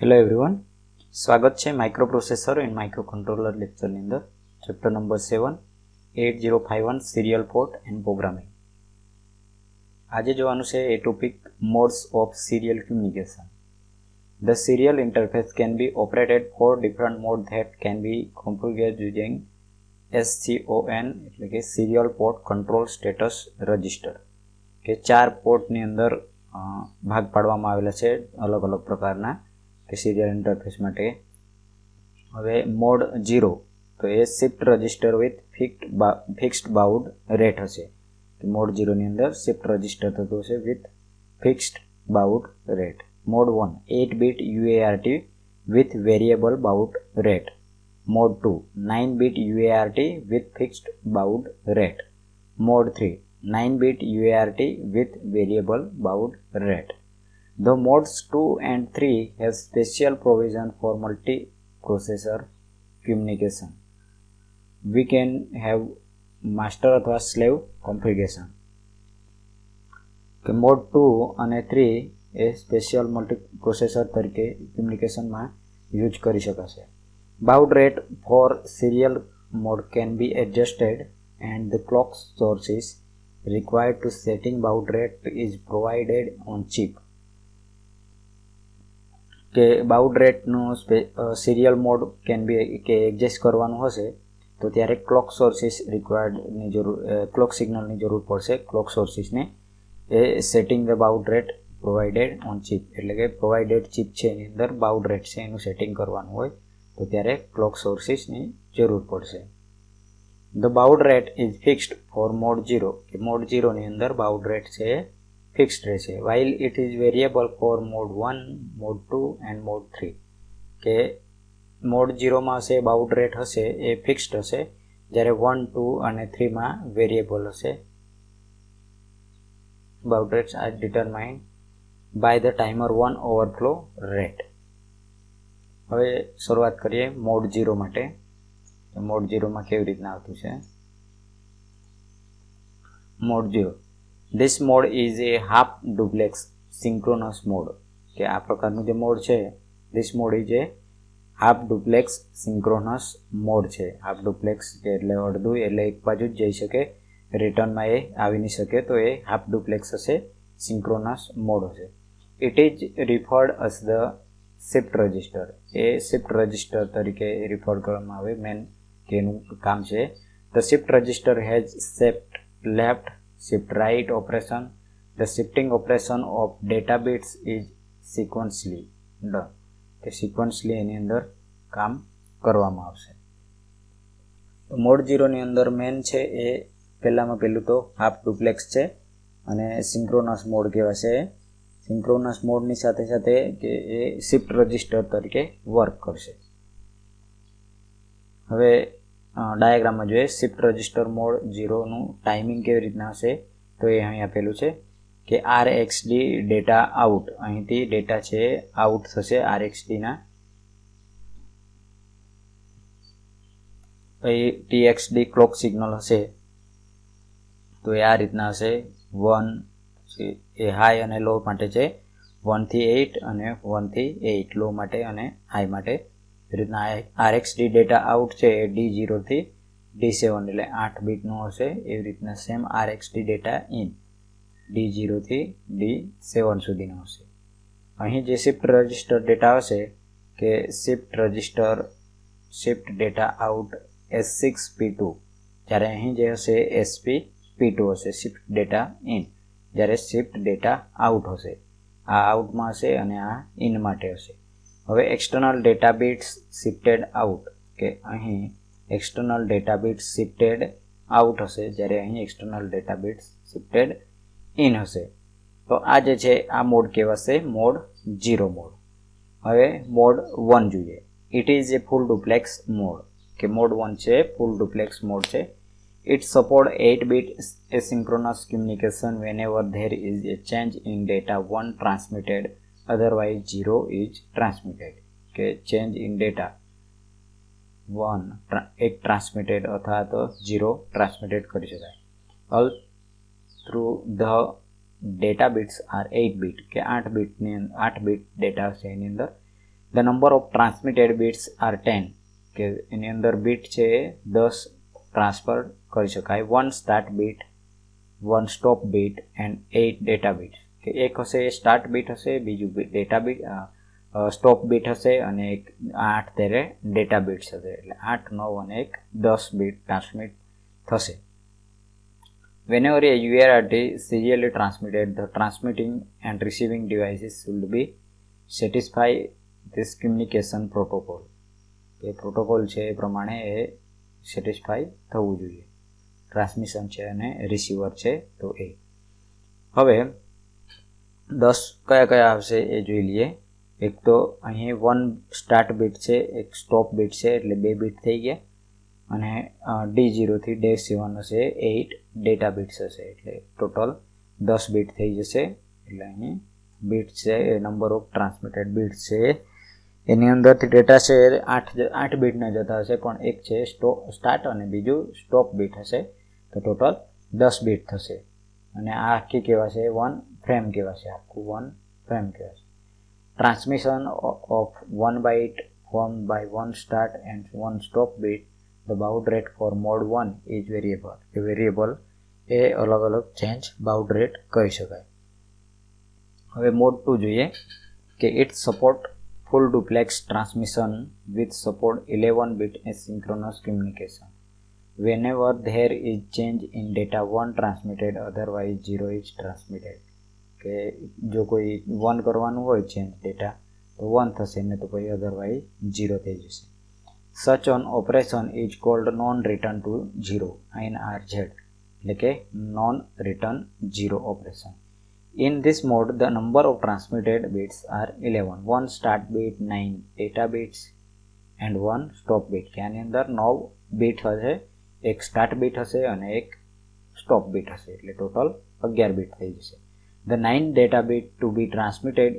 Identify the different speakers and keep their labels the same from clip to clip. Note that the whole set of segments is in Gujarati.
Speaker 1: હેલો એવરીવન, સ્વાગત છે માઇક્રોપ્રોસેસર એન્ડ માઇક્રોકન્ટ્રોલર લેક્ચરની અંદર. Chapter number 7 8051 serial port and programming. આજે જોવાનું છે એ topic modes of serial communication. The serial interface can be operated for different modes that can be configured using SCON એટલે કે serial port control status register. કે 4 પોર્ટની અંદર ભાગ પાડવામાં આવેલા છે અલગ અલગ પ્રકારના કે સિરિયલ ઇન્ટરફેસ માટે. હવે મોડ 0 તો એ shift register with fixed baud rate હશે. મોડ 0 ની અંદર શિફ્ટ રજિસ્ટર થતું હશે with fixed baud rate. Mode 1 8 bit UART with variable baud rate. Mode 2 9 bit UART with fixed baud rate. Mode 3 9 bit UART with variable baud rate. The modes 2 and 3 have special provision for multi-processor communication. We can have master અથવા slave configuration. કે મોડ 2 અને 3 એ સ્પેશિયલ મલ્ટીપ્રોસેસર તરીકે કમ્યુનિકેશનમાં યુઝ કરી શકાશે. Baud rate for serial mode can be adjusted and the clock sources required to setting baud rate is provided on chip. કે બાઉડ રેટનું સિરિયલ મોડ કેન બી કે એડજસ્ટ કરવાનું હશે તો ત્યારે ક્લોક સોર્સિસ રિક્વાયર્ડની જરૂર ક્લોક સિગ્નલની જરૂર પડશે. ક્લોક સોર્સિસને એ setting the baud rate provided on chip એટલે કે પ્રોવાઇડેડ ચિપ છે એની અંદર બાઉડ રેટ છે એનું સેટિંગ કરવાનું હોય તો ત્યારે ક્લોક સોર્સિસની જરૂર પડશે. The baud rate is fixed for mode 0 કે mode 0 ની અંદર baud rate છે ફિક્સ્ડ રહેશે, while it is variable for mode 1, mode 2 and mode 3 કે mode 0 માં હશે baud rate હશે એ ફિક્સ્ડ હશે, જ્યારે 1, 2 અને 3 માં વેરિયેબલ હશે. baud rates are determined by the timer 1 overflow rate. હવે શરૂઆત કરીએ મોડ 0 માટે. મોડ 0 માં કેવી રીતના આવતું છે. Mode 0 This mode is a half duplex synchronous mode કે આ પ્રકારનું જે મોડ છે this mode is a half duplex synchronous mode છે. હાફ ડુપ્લેક્સ એટલે અડધું એટલે એક બાજુ જ જઈ શકે, રિટર્નમાં એ આવી નહીં શકે તો એ હાફ ડુપ્લેક્સ હશે, સિંક્રોનસ મોડ હશે. It is referred as the shift register એ શિફ્ટ રજિસ્ટર તરીકે રિફર કરવામાં આવે. મેન કે એનું કામ છે. The shift register has shift left shift right operation. The shifting operation of data bits is sequentially done કે સિક્વન્સલી એની અંદર કામ કરવામાં આવશે. મોડ 0 ની અંદર મેન છે એ પહેલામાં પહેલું તો હાફ ડુપ્લેક્સ છે અને સિંક્રોનસ મોડ કહેવાશે. સિંક્રોનસ મોડની સાથે સાથે કે એ શિફ્ટ રજિસ્ટર તરીકે વર્ક કરશે. હવે ડાયાગ્રામમાં જોઈએ શિફ્ટ રજિસ્ટર મોડ 0નું ટાઈમિંગ કેવી રીતના હશે તો એ અહીં આપેલું છે કે RxD ડેટા આઉટ, અહીંથી ડેટા છે આઉટ થશે RxDના. પછી TXD ક્લોક સિગ્નલ હશે તો એ આ રીતના હશે. 1 એ હાઈ અને લો માટે છે, 1 થી 8 અને 1 થી 8 લો માટે અને હાઈ માટે. એ રીતના RxD ડેટા આઉટ છે એ D0 થી D7 એટલે 8 બીટનું હશે. એવી રીતના same RxD data in D0 થી D7 સુધીનો હશે. અહીં જે શિફ્ટ રજિસ્ટર ડેટા હશે કે shift register shift data out S6P2, જ્યારે અહીં જે હશે SP2 હશે શિફ્ટ ડેટા ઇન, જ્યારે શિફ્ટ ડેટા આઉટ હશે આ આઉટમાં હશે અને આ ઇન માટે હશે. હવે external data bits shifted out કે અહીં external data bits shifted out હશે, જ્યારે અહીં external data bits shifted in હશે. તો આ જે છે આ મોડ કહેવાશે મોડ 0 મોડ. હવે મોડ 1 જોઈએ. It is A full duplex mode કે મોડ 1 છે ફૂલ ડુપ્લેક્સ મોડ છે. It support 8-bit asynchronous communication whenever there is a change in data 1 transmitted, otherwise 0 is transmitted. કે change in data 1 એક ટ્રાન્સમિટેડ અથવા તો 0 ટ્રાન્સમિટેડ કરી શકાય. All through the data bits are 8 bit કે 8 બીટ ડેટા હશે એની અંદર the number of transmitted bits are 10 કે એની અંદર બીટ છે એ 10 ટ્રાન્સફર કરી શકાય. 1 start bit, 1 stop bit and 8 data bit. કે એક હશે એ સ્ટાર્ટ બીટ હશે, બીજું ડેટા બીટ સ્ટોપ બીટ હશે અને એક 8 ત્યારે ડેટા બીટ્સ હશે. એટલે 8, 9 અને 10 બીટ ટ્રાન્સમિટ થશે. Whenever a UART serially transmitted, the transmitting and receiving devices should be satisfy this communication protocol. A protocol છે એ પ્રમાણે એ સેટિસ્ફાઈ થવું જોઈએ. ટ્રાન્સમિશન છે અને રિસીવર છે તો એ. હવે 10 કયા કયા આવશે એ જોઈ લઈએ. એક તો અહીં 1 સ્ટાર્ટ બીટ છે, એક સ્ટોપ બીટ છે એટલે 2 બીટ થઈ ગયા. અને D0 થી D7 હશે 8 ડેટા બીટ્સ હશે એટલે ટોટલ 10 બીટ થઈ જશે. એટલે અહીં બીટ છે એ નંબર ઓફ ટ્રાન્સમિટેડ બીટ છે એની અંદરથી ડેટા છે 8 બીટના જતા હશે, પણ એક છે સ્ટાર્ટ અને બીજું સ્ટોપ બીટ હશે તો ટોટલ 10 બીટ થશે. અને આ આખી કહેવાશે 1 ફ્રેમ કહેવાશે, આખું 1 ફ્રેમ કહેવાશે. Transmission of 1 byte form by 1 start and 1 stop bit. The baud rate for mode 1 is variable. કે વેરિયેબલ એ અલગ અલગ ચેન્જ બાઉડ રેટ કરી શકાય. હવે મોડ 2 જોઈએ કે it support full duplex transmission with support 11 bit asynchronous communication. Whenever there is change in data 1 transmitted, otherwise 0 is transmitted. કે જો કોઈ 1 કરવાનું હોય ચેન્જ ડેટા તો 1 થશે ને તો પછી અધરવાઇઝ 0 થઈ જશે. Such an operation is called non-return to zero, NRZ, એટલે કે non-return zero operation. In this mode, the number of transmitted bits are 11. 1 start bit, 9 data bits and 1 stop bit. કે આની અંદર 9 બીટ હશે, એક સ્ટાર્ટ બીટ હશે અને એક સ્ટોપ બીટ હશે એટલે ટોટલ 11 બીટ થઈ જશે. The 9 data bit to be transmitted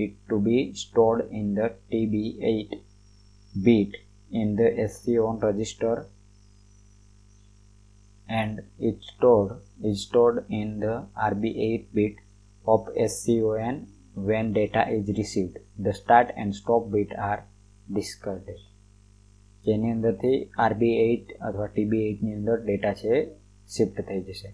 Speaker 1: it to be stored in the TB8 bit in the SCON register and is stored in the RB8 bit of SCON when data is received. The start and stop bit are discarded. જેની અંદરથી RB8 અથવા TB8 ની અંદર ડેટા છે શિફ્ટ થઈ જશે.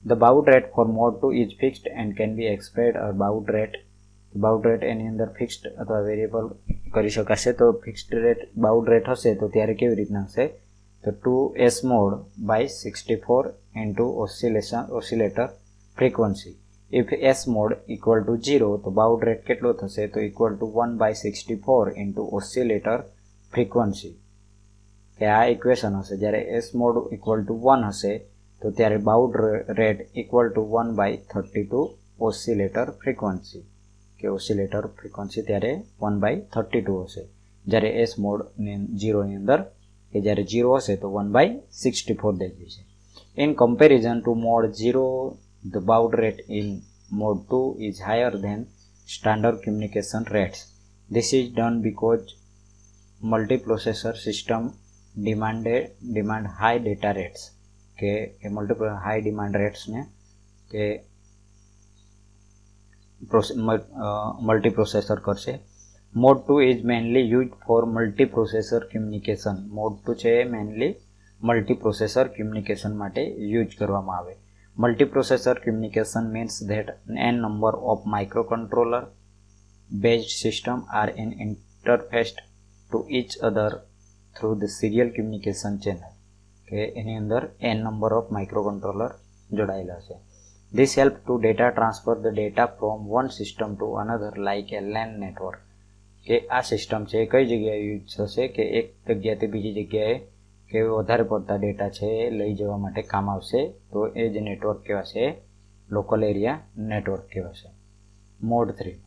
Speaker 1: The baud rate for mode 2 is fixed and can be expressed as baud rate એની અંદર ફિક્સ્ડ અથવા વેરિયેબલ કરી શકાશે. તો ફિક્સ્ડ રેટ બાઉડ રેટ હશે તો ત્યારે કેવી રીતના હશે તો 2S mode by 64 into oscillator frequency. If S mode equal to 0 તો બાઉડ રેટ કેટલો થશે તો equal to 1/64 into oscillator frequency. કે આ ઇક્વેશન હશે. જ્યારે S મોડ ઇક્વલ ટુ 1 હશે તો ત્યારે baud rate equal to 1/32 oscillator frequency. કે ઓસિલેટર ફ્રીક્વન્સી ત્યારે 1/32 હશે. જ્યારે S મોડ 0 ની અંદર કે જ્યારે 0 હશે તો 1/64 થઈ જશે. In comparison to mode 0, the baud rate in mode 2 is higher than standard communication rates. This is done because multiprocessor system demand high data rates. કે high demand rates ને કે મલ્ટીપ્રોસેસર કરશે. Mode 2 is mainly use for multiprocessor communication. Mode 2 છે એ મેનલી મલ્ટીપ્રોસેસર કમ્યુનિકેશન માટે યુઝ કરવામાં આવે. Multiprocessor communication means that n number of microcontroller based system are interfaced to each other through the serial communication channel. કે એની અંદર n number of microcontroller જોડાયેલા છે. This helps to data transfer the data from one system to another like a LAN network. કે આ સિસ્ટમ છે કઈ જગ્યાએ યુઝ થશે કે એક જગ્યાએથી બીજી જગ્યાએ કે વધારે પડતા ડેટા છે લઈ જવા માટે કામ આવશે. તો એ જ નેટવર્ક કહેવાશે લોકલ એરિયા નેટવર્ક કહેવાશે. Mode 3.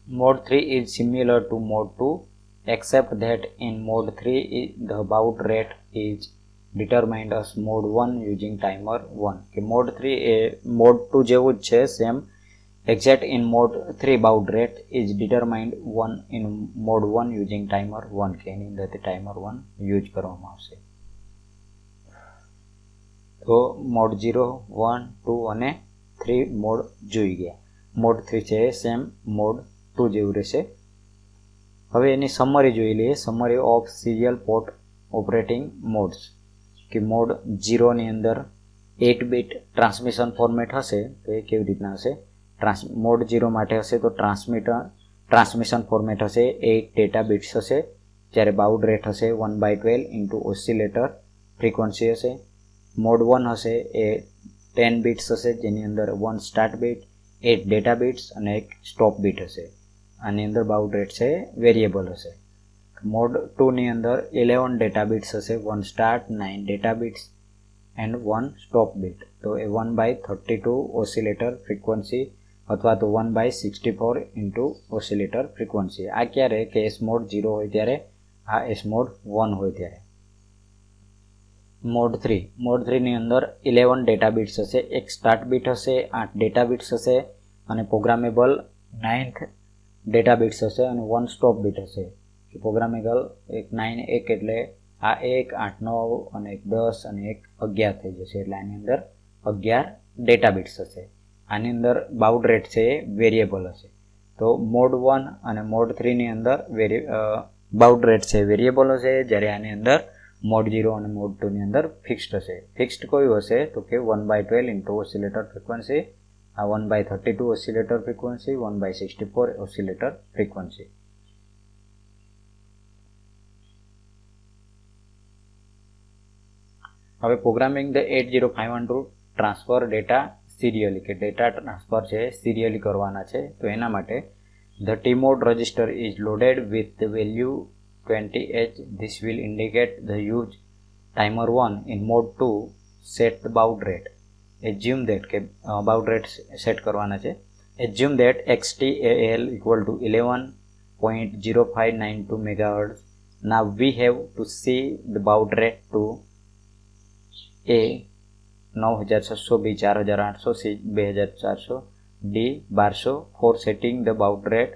Speaker 1: Mode 3 is similar to mode 2 except that in mode 3 the baud rate is determined as mode 1 using timer 1. કે mode 3 એ mode 2 જેવું જ છે same. Exact in mode 3 baud rate is determined 1 in mode 1 using timer 1. કે એની અંદરથી timer 1 યુઝ કરવામાં આવશે. તો મોડ 0, 1, 2 અને 3 મોડ જોઈ ગયા. મોડ 3 છે સેમ મોડ 2 જેવું રહેશે. હવે એની સમરી જોઈ લઈએ. Summary of serial port operating modes કે મોડ 0 ની અંદર 8 બીટ ટ્રાન્સમિશન ફોર્મેટ હશે તો એ કેવી રીતના હશે. મોડ 0 માટે હશે તો ટ્રાન્સમિશન ફોર્મેટ હશે 8 ડેટા બીટ્સ હશે, જ્યારે બાઉડ રેટ હશે 1/12 ઇન્ટુ ઓસિલેટર ફ્રીક્વન્સી હશે. મોડ 1 હશે એ 10 બીટ્સ હશે, જેની અંદર 1 સ્ટાર્ટ બીટ, 8 ડેટા બીટ્સ અને 1 સ્ટોપ બીટ હશે. આની અંદર બાઉડ રેટ છે વેરિયેબલ હશે. મોડ 2 ની અંદર 11 ડેટા બીટ્સ હશે, 1 start, 9 data bits and 1 stop bit. તો એ 1/32 ઓસિલેટર ફ્રીક્વન્સી અથવા તો 1/64 ઇન્ટુ ઓસિલેટર ફ્રીક્વન્સી. આ ક્યારે કે એસ મોડ 0 હોય ત્યારે, આ એસ મોડ 1 હોય ત્યારે. મોડ 3 ની અંદર 11 ડેટા બીટ્સ હશે, 1 સ્ટાર્ટ બીટ હશે, 8 ડેટા બીટ્સ હશે અને પ્રોગ્રામેબલ 9th ડેટા બીટ્સ હશે અને 1 સ્ટોપ બીટ હશે. પ્રોગ્રામેબલ 9 1 એટલે આ 1 8 9 અને 1 10 અને 1 11 થઈ જશે, એટલે આની અંદર 11 ડેટા બીટ્સ હશે. આની અંદર બાઉડ રેટ છે એ વેરિયેબલ હશે. તો મોડ 1 અને મોડ 3 ની અંદર બાઉડ રેટ છે વેરિયેબલ હશે, જ્યારે આની અંદર મોડ 0 અને મોડ 2 ની અંદર ફિક્સ્ડ હશે. ફિક્સ્ડ કયું હશે તો કે 1/12 ઇન્ટુ ઓસિલેટર ફ્રીક્વન્સી, આ 1/32 ઓસિલેટર ફ્રીક્વન્સી, 1/64 ઓસિલેટર ફ્રીક્વન્સી. હવે programming the 8051 to transfer data serially, કે ડેટા ટ્રાન્સફર છે સિરિયલી કરવાના છે. તો એના માટે the TMOD register is loaded with the value 20H. This will indicate the use timer 1 in mode 2. Set the baud rate. Assume that કે baud rate સેટ કરવાના છે. Assume that XTAL equal to 11.0592 MHz. Now we have to see the baud rate to A 9600, B 4800, C 2400, D 1200. For setting the baud rate,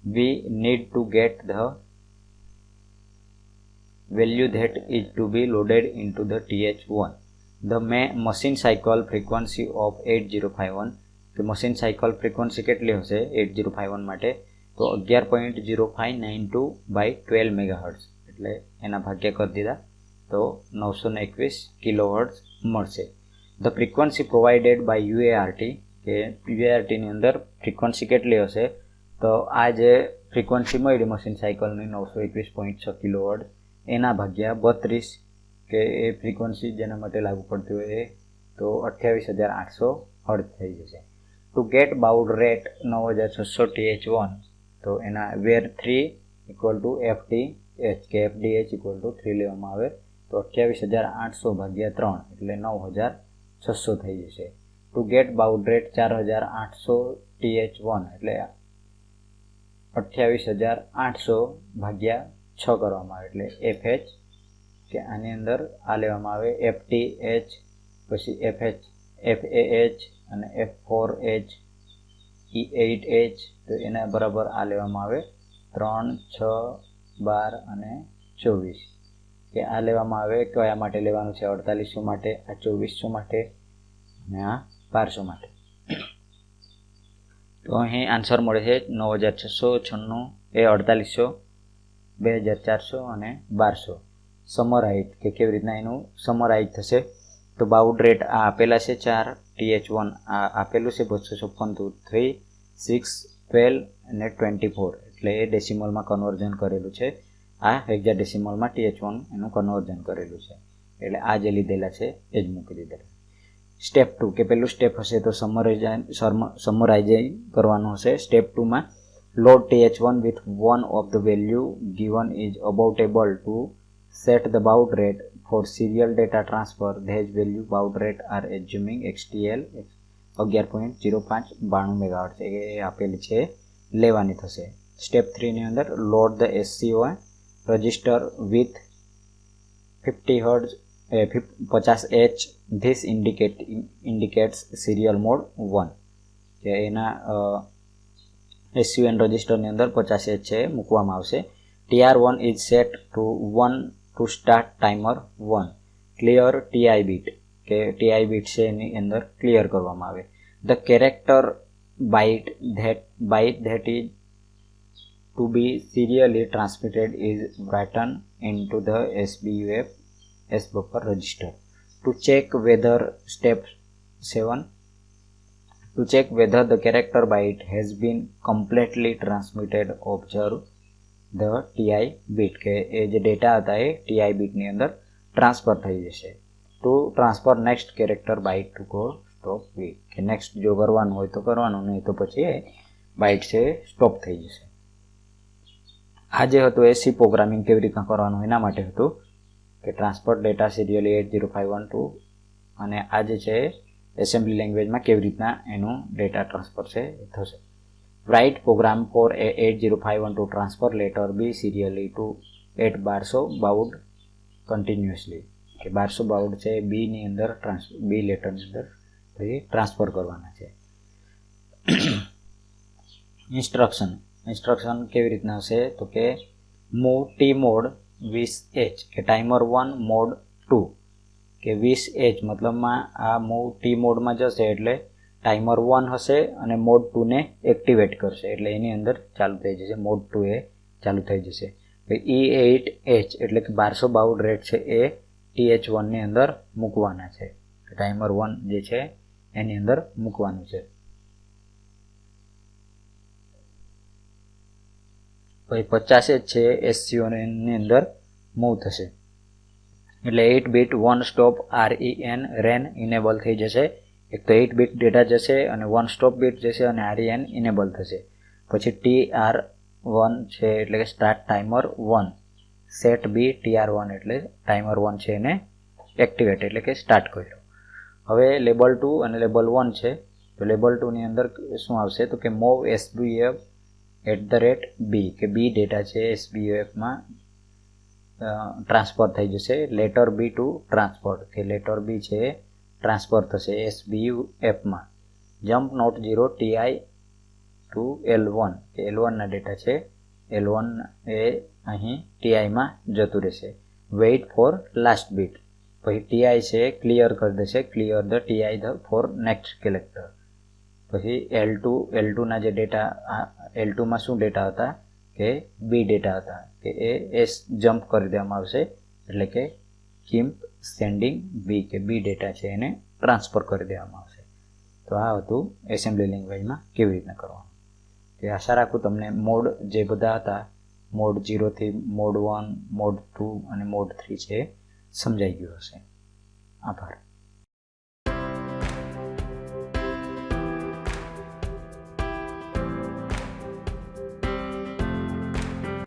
Speaker 1: we need to get the value that is to be loaded into the TH1. The machine cycle frequency of 8051, કે મશીન સાયકલ ફ્રીક્વન્સી કેટલી હશે 8051 માટે તો 11.0592/12 મેગાહર્ટ્ઝ, એટલે એના ભાગ્યા કરી દીધા તો 921 કિલોહર્ટ્ઝ મળશે. The frequency provided by UART, કે UART ની અંદર ફ્રીક્વન્સી કેટલી હશે તો આ જે ફ્રીક્વન્સી મળી મશીન સાયકલની 921.6 કિલોહર્ટ્ઝ એના ભાગ્યા 32, કે એ ફ્રીક્વન્સી જેના માટે લાગુ પડતી હોય એ તો 28,800 હર્ટ્ઝ થઈ જશે. Two gate baud rate 9600 TH1, તો એના વેર 3 ઇક્વલ ટુ FTH, કે FDH ઇક્વલ ટુ 3 લેવામાં આવે તો 28,800 ભાગ્યા 3 એટલે 9,600 થઈ જશે. Two gate baud rate 4,800 TH1 એટલે 28,800 ભાગ્યા 6 કરવામાં આવે એટલે FH, કે આની અંદર આ લેવામાં આવે FTH, પછી FH, FAH અને F4H, E8H, તો એના બરાબર આ લેવામાં આવે 3, 6, 12 અને 24, કે આ લેવામાં આવે કયા માટે લેવાનું છે 4800 માટે, આ 2400 માટે અને આ 1200 માટે. તો અહીં આન્સર મળે છે 9696 એ 4800, 2400 અને 1200. સમરાઇઝ, કે કેવી રીતના એનું સમરાઇઝ થશે તો બાઉડ રેટ આ આપેલા છે 4, TH1 આ આપેલું છે 256, 3, 6, 12 અને 24, એટલે એ ડેસિમલમાં કન્વર્ઝન કરેલું છે. આ હેક્સાડેસિમલમાં TH1 એનું કન્વર્ઝન કરેલું છે, એટલે આ જે લીધેલા છે એ જ મૂકી દીધેલા. સ્ટેપ 2, કે પેલું સ્ટેપ હશે તો સમરાઇઝિંગ કરવાનું હશે. સ્ટેપ 2 માં load TH1 with one of the value given is about able to set the baud rate for serial data transfer. These value baud rate are assuming XTL 11.0592 MHz એ આપેલી છે લેવાની થશે. સ્ટેપ 3 ની અંદર load the SCO register with 50H. This indicates serial mode 1, કે એના SUN રજિસ્ટરની અંદર 50H છે મૂકવામાં આવશે. TR1 is set to 1 to start timer 1. Clear TI bit, કે TI bit છે એની અંદર ક્લિયર કરવામાં આવે. The character byte that is to be serially transmitted is written into the SBUF S buffer register. To check whether step 7, to check whether the character byte has been completely transmitted, observe the TI bit કે એ જે ડેટા હતા એ TI બીટની અંદર ટ્રાન્સફર થઈ જશે. To transfer next character byte to code stop bit કે નેક્સ્ટ જો કરવાનું હોય તો કરવાનું, નહીં તો પછી બાઇટ છે સ્ટોપ થઈ જશે. આ જે હતું એ સી પ્રોગ્રામિંગ કેવી રીતના કરવાનું એના માટે હતું કે ટ્રાન્સફર ડેટા સિરિયલી 80512 અને આ જે છે એસેમ્બલી લેંગ્વેજમાં કેવી રીતના એનું ડેટા ટ્રાન્સફર છે એ થશે. Write program for a 80512 transfer letter B serially to 8 bars of baud continuously કે 1200 બાઉડ છે B ની અંદર B લેટરની અંદર પછી ટ્રાન્સફર કરવાના છે. ઇન્સ્ટ્રક્શન કેવી રીતના હશે તો કે મૂવ ટી મોડ 20H કે ટાઈમર 1 મોડ 2 કે 20H મતલબમાં આ મૂવ ટી મોડમાં જશે એટલે ટાઈમર 1 હશે અને મોડ 2 ને એક્ટિવેટ કરશે એટલે એની અંદર ચાલુ થઈ જશે, મોડ 2 એ ચાલુ થઈ જશે. E8H એટલે કે 1200 બાઉડ રેટ છે એ TH1 ની અંદર મૂકવાના છે, ટાઈમર 1 જે છે એની અંદર મૂકવાનું છે. પછી 50H છે SCO ની અંદર મૂવ થશે એટલે 8 બીટ 1 સ્ટોપ REN ઇનેબલ થઈ જશે. એક તો 8 બીટ ડેટા જશે અને 1 સ્ટોપ બીટ જશે અને REN ઇનેબલ થશે. પછી TR1 છે એટલે કે સ્ટાર્ટ ટાઈમર 1, સેટ બી TR1 એટલે ટાઈમર 1 છે એને એક્ટિવેટ એટલે કે સ્ટાર્ટ કર્યો. હવે લેબલ 2 અને લેબલ 1 છે તો લેબલ 2 ની અંદર શું આવશે તો કે મૂવ SBUF @B કે B ડેટા છે SBUFમાં ટ્રાન્સફર થઈ જશે. લેટર B ટુ ટ્રાન્સફર કે લેટર B છે ટ્રાન્સફર થશે SBUFમાં. Jump not 0 TI to L1 કે L1 ના ડેટા છે L1 એ અહીં TIમાં જતું રહેશે. વેઇટ ફોર લાસ્ટ બીટ પછી TI છે ક્લિયર કરી દેશે, clear the TI for next character. પછી L2 ના જે ડેટા L2માં શું ડેટા હતા કે B ડેટા હતા કે એ જમ્પ કરી દેવામાં આવશે એટલે કે કીપ સેન્ડિંગ B કે B ડેટા છે એને ટ્રાન્સફર કરી દેવામાં આવશે. તો આ હતું એસેમ્બલી લેંગ્વેજમાં કેવી રીતના કરવાનું. કે આશા રાખું તમને મોડ જે બધા હતા મોડ 0 થી મોડ 1, મોડ 2 અને મોડ 3 છે સમજાઈ ગયું હશે. આભાર.